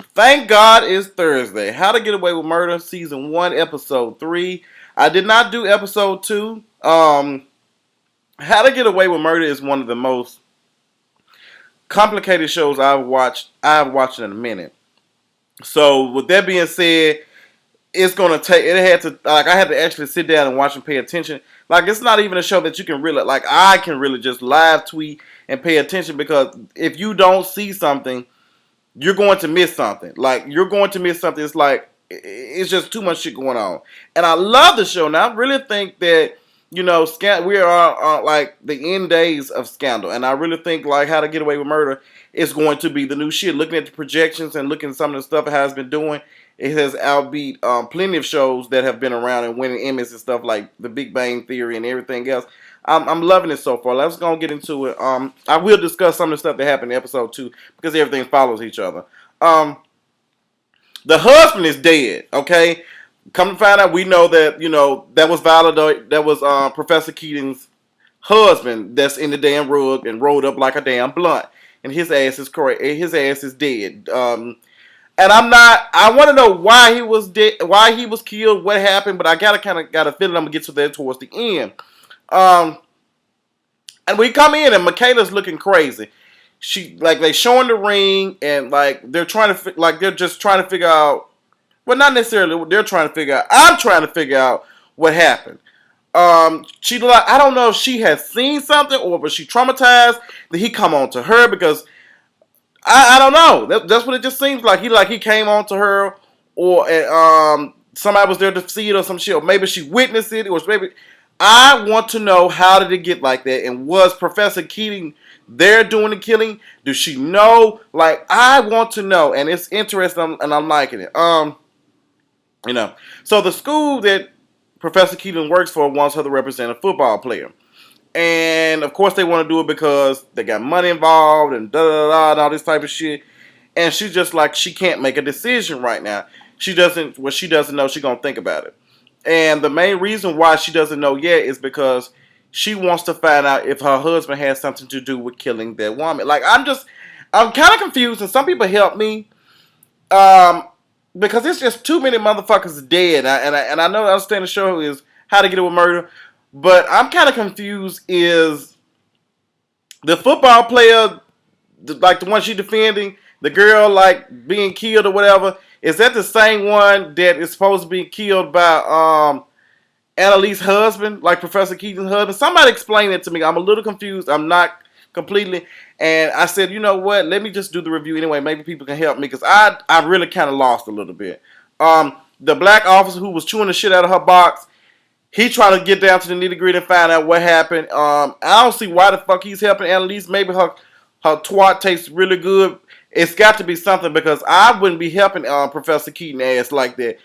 Thank God it's Thursday. How to Get Away with Murder, Season 1, Episode 3. I did not do Episode 2. How to Get Away with Murder is one of the most complicated shows I've watched in a minute. So, with that being said, it's gonna take. It had to I had to actually sit down and watch and pay attention. Like it's not even a show that you can really I can really just live tweet and pay attention because if you don't see something, you're going to miss something. Like you're going to miss something. It's like it's just too much shit going on. And I love the show. Now I really think that we are like the end days of Scandal, and I really think like How to Get Away with Murder is going to be the new shit. Looking at the projections and looking at some of the stuff it has been doing, it has outbeat plenty of shows that have been around and winning Emmys and stuff like The Big Bang Theory and everything else. I'm loving it so far. Let's go and get into it. I will discuss some of the stuff that happened in episode 2 because everything follows each other. The husband is dead. Okay, come to find out, we know that that was validated. That was Professor Keating's husband. That's in the damn rug and rolled up like a damn blunt, and his ass is correct. His ass is dead. And I'm not. I want to know why he was dead, why he was killed, what happened. But I got a feeling I'm gonna get to that towards the end. Um, and we come in and Michaela's looking crazy. She they showing the ring and they're trying to they're just trying to figure out. Well, not necessarily what they're trying to figure out. I'm trying to figure out what happened. I don't know if she has seen something or was she traumatized. Did he come on to her because I don't know. That's what it just seems like. He came on to her or somebody was there to see it or some shit. Or maybe she witnessed it or maybe. I want to know how did it get like that, and was Professor Keating there doing the killing? Does she know? I want to know, and it's interesting, and I'm liking it. So the school that Professor Keating works for wants her to represent a football player, and of course they want to do it because they got money involved and da da da and all this type of shit. And she's just she can't make a decision right now. She doesn't. What she doesn't know, she's gonna think about it. And the main reason why she doesn't know yet is because she wants to find out if her husband has something to do with killing that woman. I'm kind of confused, and some people help me, because it's just too many motherfuckers dead. And I know I understand the show is How to Get Away with Murder, but I'm kind of confused. Is the football player the one she defending, the girl being killed or whatever? Is that the same one that is supposed to be killed by Annalise's husband, like Professor Keating's husband? Somebody explain it to me. I'm a little confused. I'm not completely. And I said, you know what? Let me just do the review anyway. Maybe people can help me because I really kind of lost a little bit. The black officer who was chewing the shit out of her box, he trying to get down to the nitty gritty and find out what happened. I don't see why the fuck he's helping Annalise. Maybe her twat tastes really good. It's got to be something because I wouldn't be helping Professor Keating ass like that.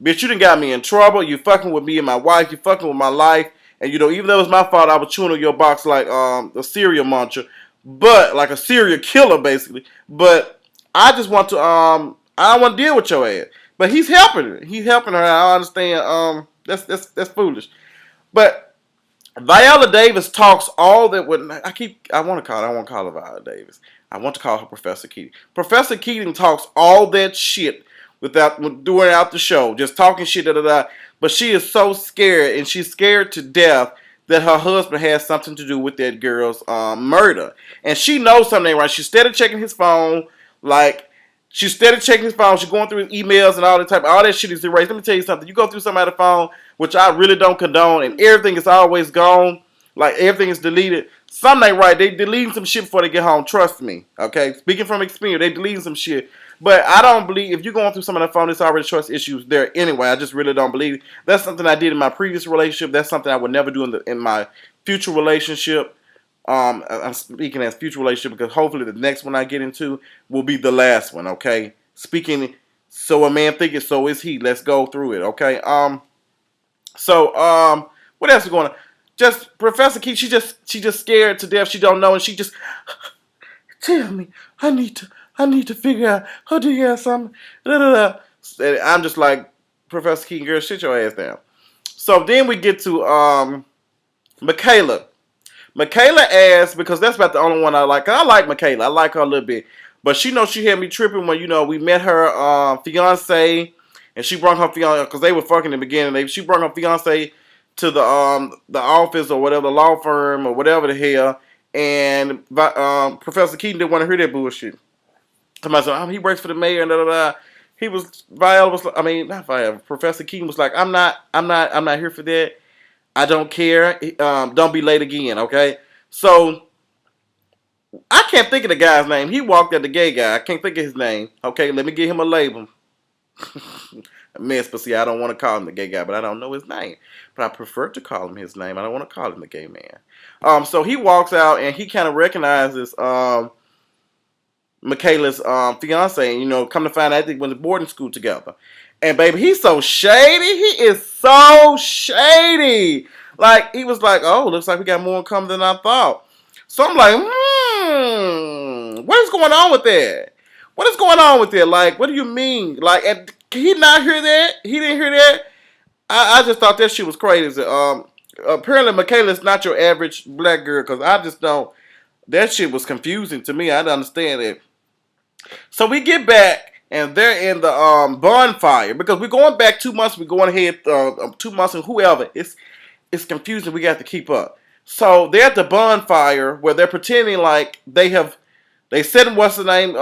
Bitch, you done got me in trouble. You fucking with me and my wife. You fucking with my life. And even though it was my fault, I was chewing on your box like a cereal muncher. But, like a serial killer, basically. But I just want to, I don't want to deal with your ass. But he's helping her. He's helping her. I understand. That's foolish. But Viola Davis talks all that would. I want to call her Viola Davis. I want to call her Professor Keating. Professor Keating talks all that shit during out the show, just talking shit, da da da. But she is so scared, and she's scared to death that her husband has something to do with that girl's murder, and she knows something ain't right. She's steady checking his phone, she's steady checking his phone. She's going through his emails and all that shit is erased. Let me tell you something. You go through somebody's phone, which I really don't condone, and everything is always gone. Everything is deleted. Something ain't right. They deleting some shit before they get home. Trust me. Okay? Speaking from experience, they deleting some shit. But I don't believe, if you're going through some of the phone, there's already trust issues there anyway. I just really don't believe it. That's something I did in my previous relationship. That's something I would never do in my future relationship. I'm speaking as future relationship because hopefully the next one I get into will be the last one, okay? Speaking, so a man thinketh, so is he. Let's go through it, okay? What else is going on? Just Professor Keith, she just scared to death. She don't know, and she just tell me. I need to figure out. Oh, do you have something? Da, da, da. And I'm just like, Professor Keating, girl, sit your ass down. So then we get to Michaela. Michaela asked, because that's about the only one I like. I like Michaela. I like her a little bit. But she knows she had me tripping when, we met her fiance, and she brought her fiance, because they were fucking in the beginning. She brought her fiance to the office or whatever, the law firm or whatever the hell, and Professor Keaton didn't want to hear that bullshit. Somebody said, he works for the mayor and da da da. He was Viola was, I mean, not Viola. Professor Keaton was like, I'm not here for that. I don't care. Don't be late again, okay? So I can't think of the guy's name. He walked at the gay guy. I can't think of his name. Okay, let me get him a label. Miss, but see, I don't want to call him the gay guy, but I don't know his name. But I prefer to call him his name. I don't want to call him the gay man. So he walks out and he kind of recognizes Michaela's fiance, and come to find out they went to boarding school together. And baby, he's so shady. He is so shady. Like, he was like, oh, looks like we got more in common than I thought. So I'm like, what is going on with that? What is going on with that? Like, what do you mean? Like, can he not hear that? He didn't hear that? I just thought that shit was crazy. Apparently, Michaela's not your average black girl, because I just don't. That shit was confusing to me. I didn't understand it. So we get back, and they're in the bonfire, because we're going back 2 months. We're going ahead 2 months, and whoever. It's confusing. We got to keep up. So they're at the bonfire where they're pretending like they set what's the name,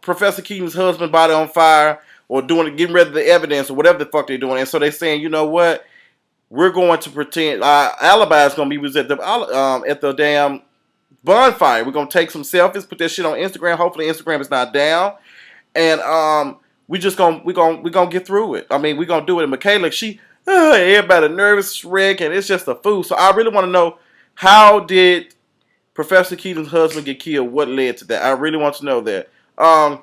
Professor Keaton's husband's body on fire, or getting rid of the evidence, or whatever the fuck they're doing. And so they're saying, you know what? We're going to pretend alibi is going to be was at the damn bonfire. We're going to take some selfies, put that shit on Instagram. Hopefully Instagram is not down. And we're gonna get through it. I mean, we're gonna do it. And Michaela, everybody nervous wreck, and it's just a fool. So I really want to know, how did Professor Keaton's husband get killed? What led to that? I really want to know that. And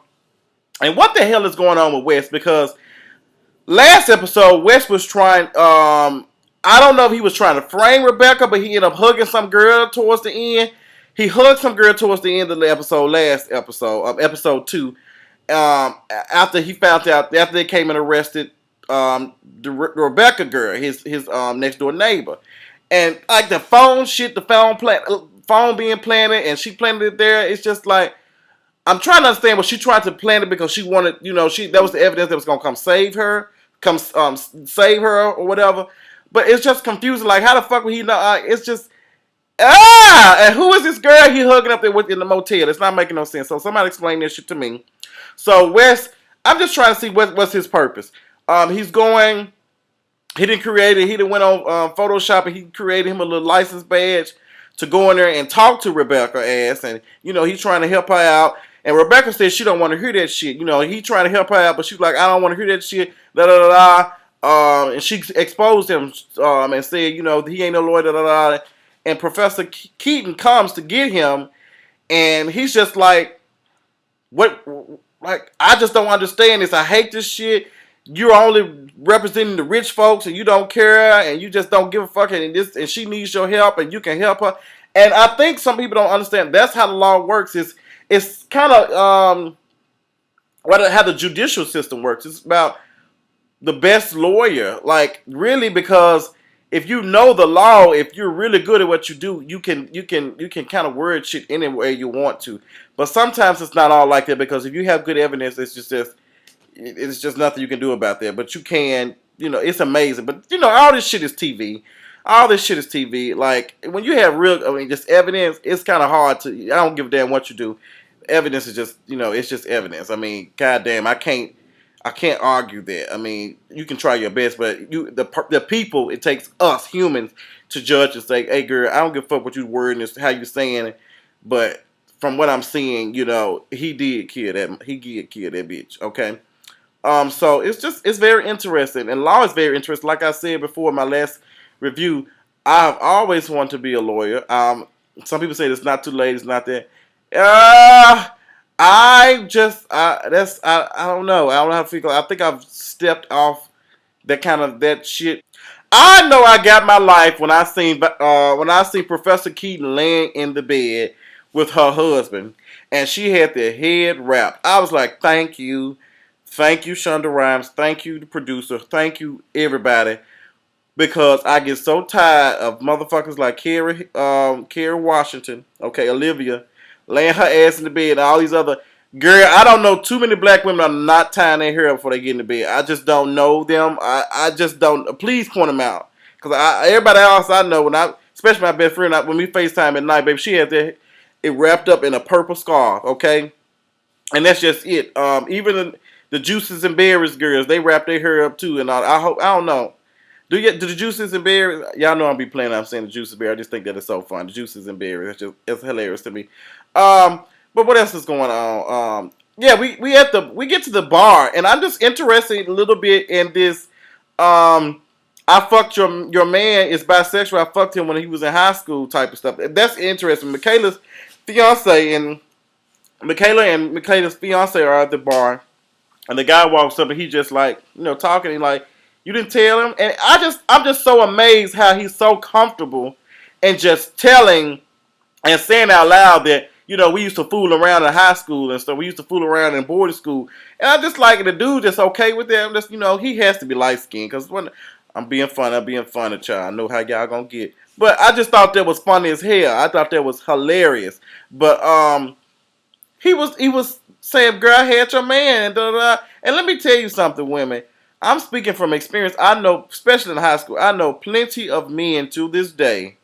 what the hell is going on with Wes? Because last episode, Wes was trying. I don't know if he was trying to frame Rebecca, but he ended up hugging some girl towards the end. He hugged some girl towards the end of the episode, last episode of episode 2. After he found out, after they came and arrested the Rebecca girl, his next door neighbor, and like the phone being planted, and she planted it there. It's just like, I'm trying to understand, what she tried to plant it because she wanted, that was the evidence that was gonna come save her or whatever. But it's just confusing. Like, how the fuck would he know? It's just. And who is this girl he hugging up there with in the motel? It's not making no sense. So somebody explain this shit to me. So Wes, I'm just trying to see what's his purpose. He's going. He didn't create it. He didn't went on Photoshop, and he created him a little license badge to go in there and talk to Rebecca ass, and he's trying to help her out. And Rebecca said she don't want to hear that shit. He trying to help her out, but she's like, I don't want to hear that shit. Da da da da. And she exposed him and said, he ain't no lawyer. Da da da. And Professor Keaton comes to get him, and he's just like, what? Like, I just don't understand this. I hate this shit. You're only representing the rich folks, and you don't care, and you just don't give a fuck. And she needs your help, and you can help her. And I think some people don't understand. That's how the law works. It's kind of how the judicial system works. It's about the best lawyer, like, really, because if you know the law, if you're really good at what you do, you can kind of word shit any way you want to. But sometimes it's not all like that, because if you have good evidence, it's just nothing you can do about that. But you can, it's amazing. But all this shit is TV. All this shit is TV. Like, when you have just evidence, it's kind of hard to. I don't give a damn what you do. Evidence is just, it's just evidence. I mean, goddamn, I can't argue that. I mean, you can try your best, but the people, it takes us humans to judge and say, hey girl, I don't give a fuck what you wording this, how you saying it, but from what I'm seeing, he did kill that. He did kill that bitch. Okay. So it's very interesting, and law is very interesting. Like I said before in my last review, I've always wanted to be a lawyer. Some people say it's not too late. It's not that. I don't know. I don't know how to feel. I think I've stepped off that shit. I know I got my life when I seen Professor Keaton laying in the bed with her husband, and she had their head wrapped. I was like, thank you, Shonda Rhimes, thank you, the producer, thank you, everybody, because I get so tired of motherfuckers like Kerry Washington, okay, Olivia, laying her ass in the bed, and all these other Girl, I don't know too many black women are not tying their hair up before they get into bed. I just don't know them. I just don't. Please point them out. Because everybody else I know, especially my best friend, when we FaceTime at night, baby, she has it wrapped up in a purple scarf, okay? And that's just it. Even the juices and berries girls, they wrap their hair up too. And I don't know. Do the juices and berries? Y'all know I'll be playing. I'm saying the juices and berries. I just think that it's so fun. The juices and berries. It's hilarious to me. But what else is going on? Yeah, we get to the bar, and I'm just interested a little bit in this. I fucked your man is bisexual. I fucked him when he was in high school type of stuff. That's interesting. Michaela's fiance and Michaela's fiance are at the bar, and the guy walks up and he just like talking. And like, you didn't tell him, and I'm just so amazed how he's so comfortable and just telling and saying out loud that we used to fool around in high school and stuff. We used to fool around in boarding school, and I just like the dude just okay with that. Just he has to be light skinned because when I'm being funny, child. I know how y'all gonna get, but I just thought that was funny as hell. I thought that was hilarious, but he was saying, "Girl, I had your man," and da, da, da. And let me tell you something, women. I'm speaking from experience. I know, especially in high school, I know plenty of men to this day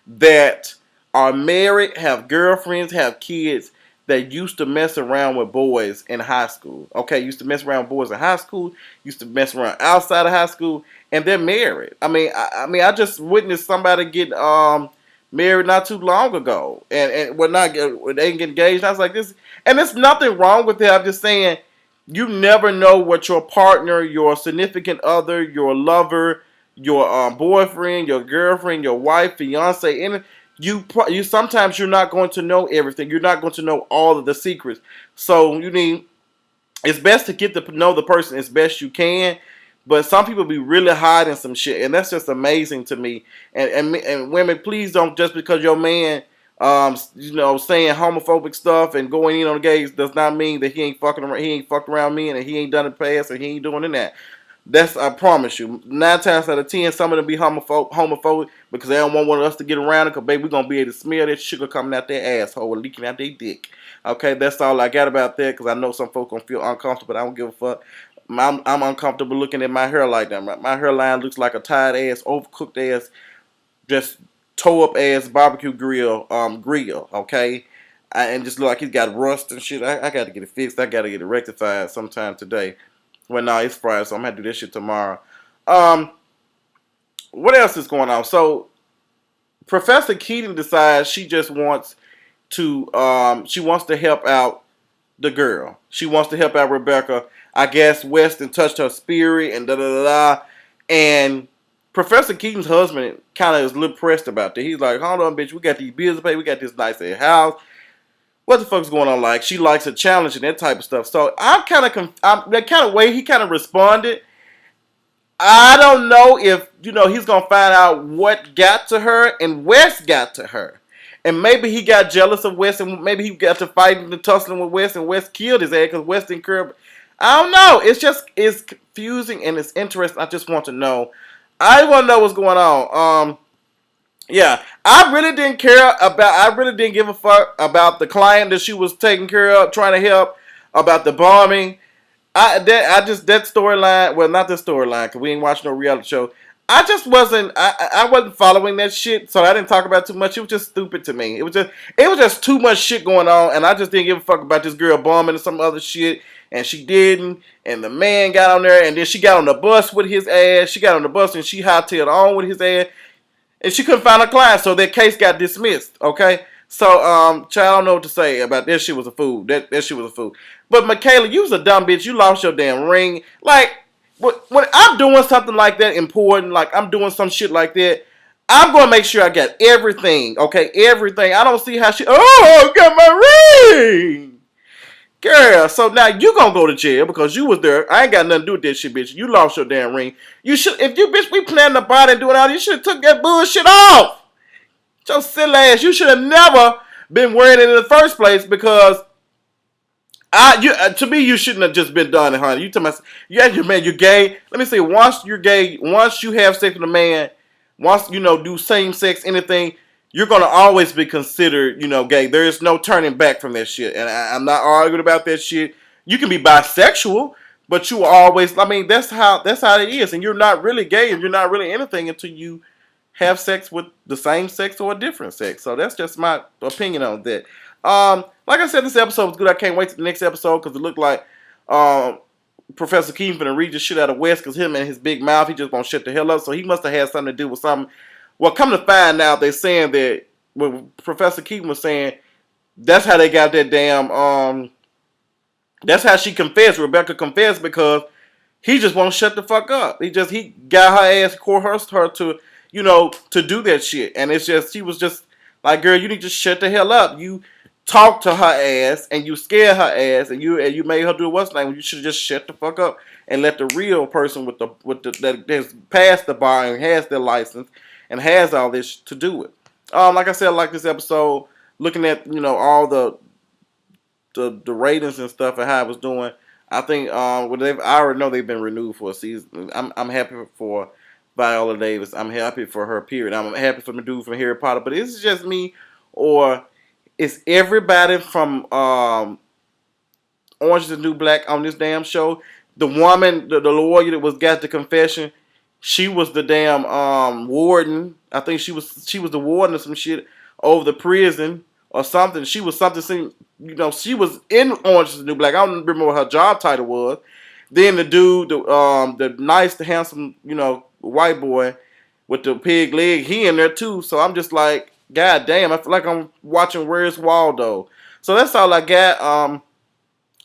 that are married, have girlfriends, have kids that used to mess around with boys in high school. Okay, used to mess around with boys in high school, used to mess around outside of high school, and they're married. I just witnessed somebody get married not too long ago, and they get engaged. I was like, this, and there's nothing wrong with that. I'm just saying, you never know what your partner, your significant other, your lover, your boyfriend, your girlfriend, your wife, fiance, and you sometimes you're not going to know everything. You're not going to know all of the secrets. So it's best to get to know the person as best you can. But some people be really hiding some shit, and that's just amazing to me. And women, please don't, just because your man saying homophobic stuff and going in on the gays does not mean that he ain't fucking around. He ain't fucked around me, and he ain't done it past, or he ain't doing that. That's, I promise you. 9 times out of 10, some of them be homophobic because they don't want us to get around it. Because baby, we gonna be able to smell that sugar coming out their asshole or leaking out their dick. Okay, that's all I got about that. Because I know some folks gonna feel uncomfortable, but I don't give a fuck. I'm uncomfortable looking at my hair like that. My hairline looks like a tired ass, overcooked ass, just toe up ass barbecue grill. Okay, and just look like he's got rust and shit. I got to get it fixed. I got to get it rectified sometime today. Well, no, it's Friday, so I'm gonna do this shit tomorrow. What else is going on? So Professor Keating decides she just wants to help out the girl. She wants to help out Rebecca. I guess Weston touched her spirit and da da da da. And Professor Keating's husband kind of is a little pressed about that. He's like, hold on, bitch, we got these bills to pay. We got this nice ass house. What the fuck's going on? Like, she likes a challenge and that type of stuff. So I'm kind of that kind of way he kind of responded. I don't know if he's gonna find out what got to her and Wes got to her, and maybe he got jealous of Wes, and maybe he got to fighting and tussling with Wes, and Wes killed his ass because Wes didn't curb. I don't know. It's confusing and it's interesting. I just want to know. I want to know what's going on. Yeah, I really didn't care about. I really didn't give a fuck about the client that she was taking care of, trying to help, about the bombing. That storyline. Well, not the storyline because we ain't watching no reality show. I just wasn't. I wasn't following that shit, so I didn't talk about it too much. It was just stupid to me. It was just too much shit going on, and I just didn't give a fuck about this girl bombing and some other shit. And she didn't, and the man got on there, and then she got on the bus with his ass. She got on the bus and she hightailed on with his ass. And she couldn't find a client, so that case got dismissed. Okay, so child, I don't know what to say about that. Shit was a fool. That shit was a fool. But Michaela, you was a dumb bitch. You lost your damn ring. Like when I'm doing something like that important, like I'm doing some shit like that, I'm gonna make sure I got everything. Okay, everything. I don't see how she. Oh, I got my ring. Girl, so now you gonna go to jail because you was there. I ain't got nothing to do with that shit, bitch. You lost your damn ring. You should, if you bitch, we planning to buy and doing all, you should have took that bullshit off. Your silly ass. You should have never been wearing it in the first place because to me, you shouldn't have just been done it, honey. You tell me, yeah, your man, you're gay. Let me say, once you're gay, once you have sex with a man, once do same sex, anything, you're gonna always be considered, gay. There is no turning back from that shit, and I'm not arguing about that shit. You can be bisexual, but you always, I mean, that's how it is, and you're not really gay, and you're not really anything until you have sex with the same sex or a different sex. So that's just my opinion on that. Like I said, this episode was good. I can't wait to the next episode because it looked like Professor Keaton finna read the shit out of West because him and his big mouth, he just won't shut the hell up. So he must have had something to do with something. Well, come to find out, they're saying that what Professor Keaton was saying, that's how they got that damn, that's how she confessed, Rebecca confessed, because he just won't shut the fuck up. He got her ass, coerced her to, to do that shit. And it's just, she was just like, girl, you need to shut the hell up. You talked to her ass and you scared her ass and you made her do what's name. You should have just shut the fuck up and let the real person that has passed the bar and has their license and has all this to do it. Like I said, I like this episode. Looking at all the ratings and stuff and how it was doing. I think I already know they've been renewed for a season. I'm happy for Viola Davis. I'm happy for her. Period. I'm happy for the dude from Harry Potter. But is it just me, or is everybody from Orange is the New Black on this damn show? The woman, the lawyer that got the confession, she was the damn warden. I think she was the warden or some shit over the prison or something. She was something. She was in Orange is the New Black. I don't remember what her job title was. Then the dude, the nice, the handsome, white boy with the pig leg, he in there too. So I'm just like, God damn, I feel like I'm watching Where's Waldo. So that's all I got.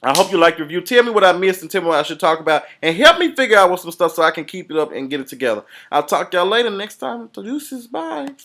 I hope you liked the review. Tell me what I missed and tell me what I should talk about. And help me figure out what some stuff so I can keep it up and get it together. I'll talk to y'all later next time. Deuces, bye.